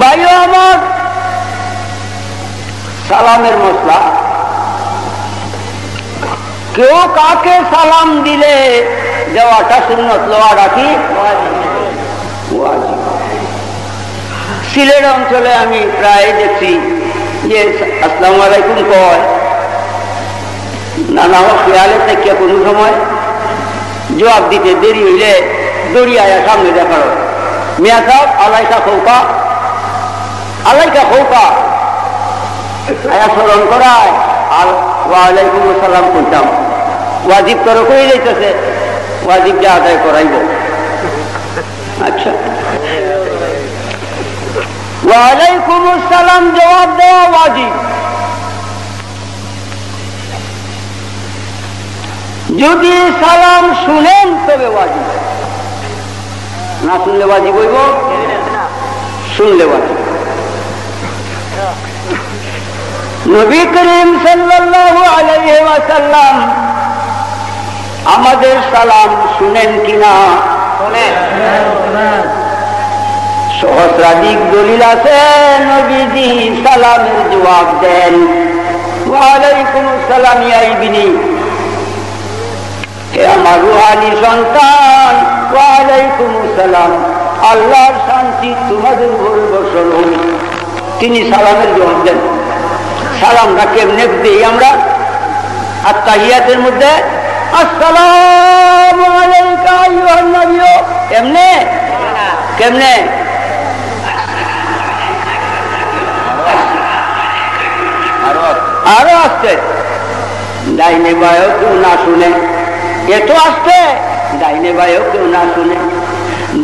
ভাইও আমার, সালামের মশলা, কেউ কাকে সালাম দিলে দেওয়াটা সুন্নত, লওয়াটা কি ওয়াজিব। সিলেট অঞ্চলে আমি প্রায় দেখছি যে আসসালামু আলাইকুম কয়, নানা খেয়ালে থেকে কোনো সময় জবাব দিতে দেরি হইলে দড়িয়ে আয়া সামনে দেখার মিয়া সাহেব আলাইকা খৌকা, আলাইকা খৌকা আয়া স্মরণ করায় আর ওয়ালাইকুম আসসালাম করতাম। ওয়াজিব তোর করে যাইতেছে, ওয়াজিবটা আদায় করাইব। আচ্ছা, ওয়ালাইকুম আসসালাম জবাব দেওয়া ওয়াজিব। যদি সালাম শুনেন তবে ওয়াজিব, না শুনলে ওয়াজিব হইব, শুনলে ওয়াজিব। নবী করিম সাল্লাল্লাহু আলাইহি ওয়াসাল্লাম আমাদের সালাম শুনেন কিনা? শুনেন। সহস্রাধিক দলিল আছে নবীজি সালামের জবাব দেন ওয়ালাইকুম আসসালাম ইয়া ইবনি, হে আমার রুহানি সন্তান, ওয়ালাইকুম আসসালাম, আল্লাহর শান্তি তোমাদের উপর বর্ষণ হোক। তিনি সালামের জবাব দেন। সালামটা কেমনে দিই আমরা? আত্তাহিয়াতের মধ্যে আসসালামু আলাইকা আইয়ুহান নবী, এমনে কেমনে? আরো আসছে, ডাইনে বায়ও কেউ না শুনে, এত আসছে ডাইনে বায়ও কেউ না শুনে।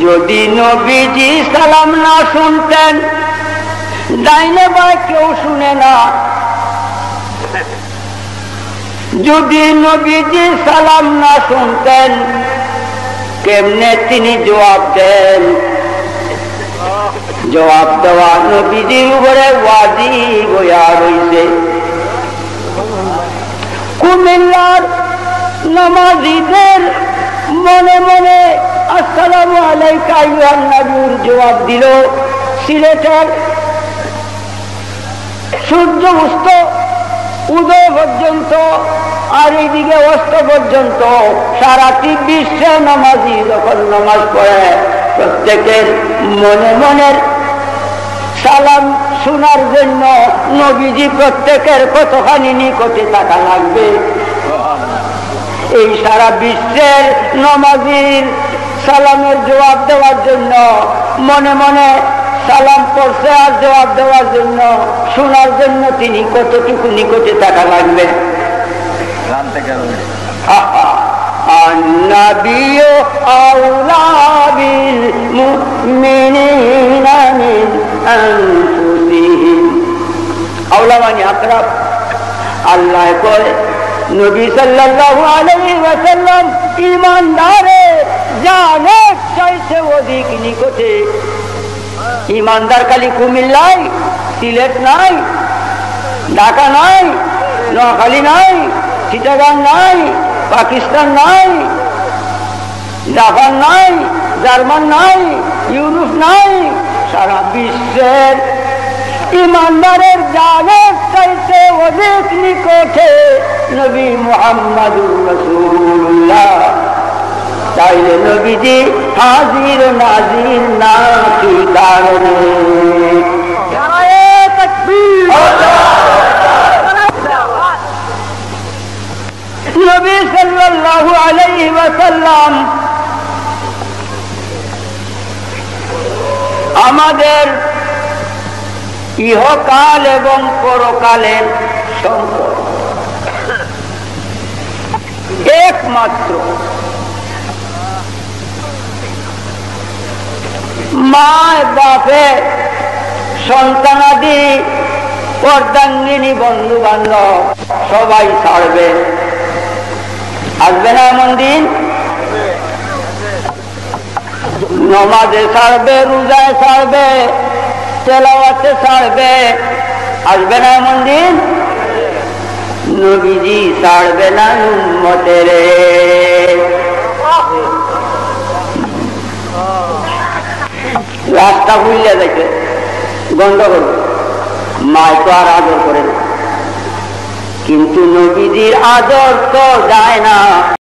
যদি নবীজি সালাম না শুনতেন, ডাইনে বায় কেউ শুনে না। যদি নবীজি সালাম না শুনতেন, কেমনে তিনি জবাব দেন? জবাব দেওয়া নবীজির উপরে ওয়াজিব হইয়া রইছে। কুমিল্লার নামাজীদের মনে মনে আসসালামু আলাইকা আইয়ুহান নবীর জবাব দিল। সিলেটের সূর্য অস্ত উদয় পর্যন্ত আর এইদিকে অস্ত পর্যন্ত সারাটি বিশ্বে নামাজি যখন নামাজ পড়ে, প্রত্যেকের মনে মনের সালাম শোনার জন্য নবীজি প্রত্যেকের কতখানি নিকটে থাকা লাগবে। এই সারা বিশ্বের নামাজির সালামের জবাব দেওয়ার জন্য মনে মনে সালাম পড়ছে আর জবাব দেওয়ার জন্য, শোনার জন্য তিনি কতটুকু নিকটে থাকা লাগবে? النبي أولى بالمؤمنين من أنفسهم أولى من أقرب। আল্লাহ কয় নবী সাল্লাল্লাহু আলাইহি ওয়াসাল্লাম ঈমানদারের জানের চাইতে অধিক নিকটে। ঈমানদার খালি কুমিল্লায়, সিলেট নাই, ঢাকা নাই, নোয়াখালী নাই, চিটাগাং নাই, পাকিস্তান নাই, জাপান নাই, জার্মান নাই, ইউরোপ নাই, সারা বিশ্বের ইমানদারের জানের চাইতে অধিক নিকটে নবী মুহাম্মাদুর রাসূলুল্লাহ। তাইলে নবীজি হাজির নাজির না কি কারণে? নবী সাল্লাল্লাহু আলাইহি ওয়াসাল্লাম আমাদের ইহকাল এবং পরকালের সম্পদ একমাত্র। মা বাপে সন্তানাদি অর্ধাঙ্গিনী বন্ধু বান্ধব সবাই ছাড়বে, আসবে না এমন দিন? নমাজে ছাড়বে, রোজায় ছাড়বে, তেলাওয়াতে ছাড়বে, আসবে না এমন দিন? নবীজি ছাড়বে না উম্মতের। রাস্তা ভুলিয়া যাইতে বন্ধ করবে। মায় তো আর আদর করে না, কিন্তু নবীজির আদর তো যায় না।